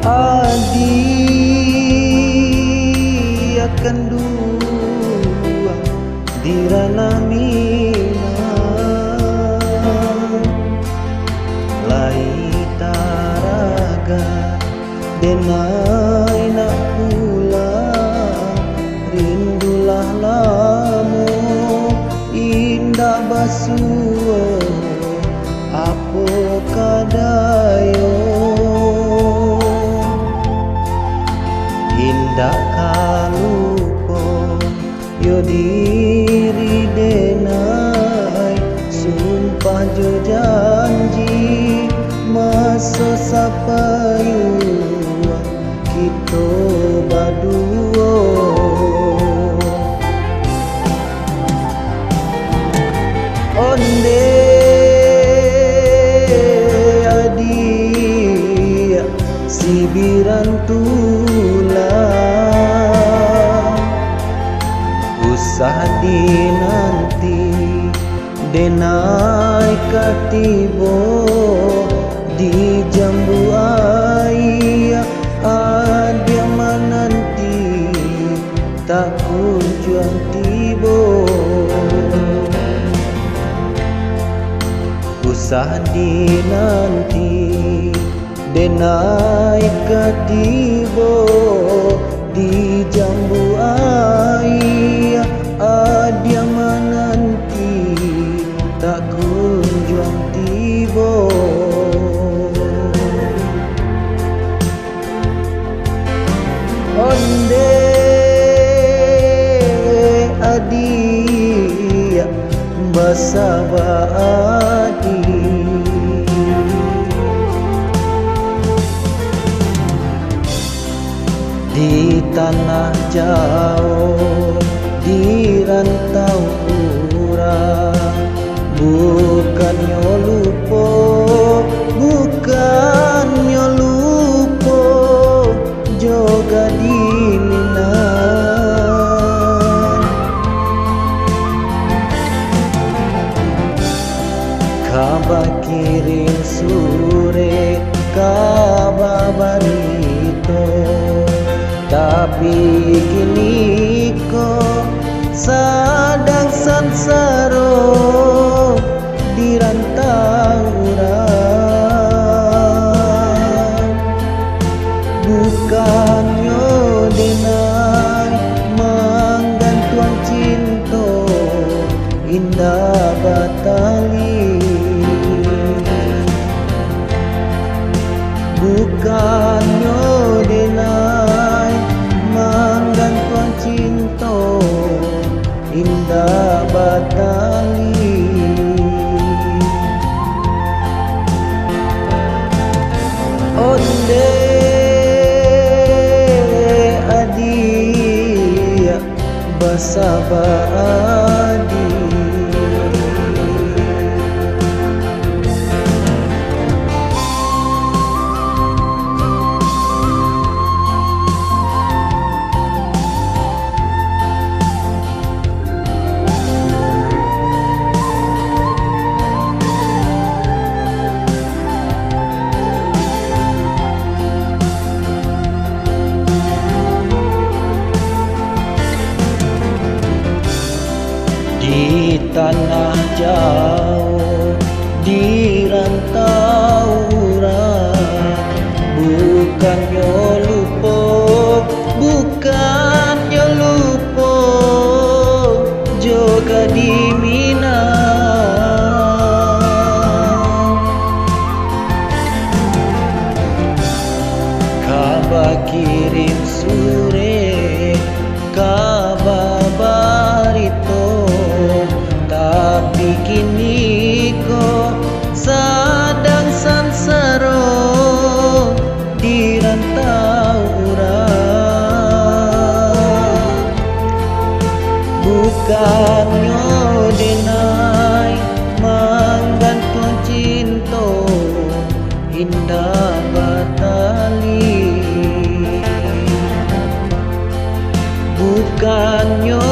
Adi akan dua di ranah mina lai taraga denai nak pulang rindulah lamu indah basuh apa kadayo indah kalupo yo diri denai sumpah jo janji masa sapayu kita baduo onde adia sibiran tulang usah dinanti denai katibo di jambu ayah adia menanti tak kunjung tibo usah dinanti denai katibo di jambu ayah adia menanti tak kunjung tibo onde adia basaba adi di tanah jauh di rantau urang bukannya lupa bukannya lupa juga di minang kabar kirim sore kabar barito tapi kini kok sadang sansaro di rantau urang bukannya denai menggantuan cinta indah batali bukannya denai menggantuan cinta indah batali onde adia basaba adi di tanah jauh di rantau urang bukannya lupa bukannya lupa juga di minang kabar kirim sore kabar barito tapi kini kok sadang sansaro di rantau urang bukannya denai menggantung cinta indah batali bukannya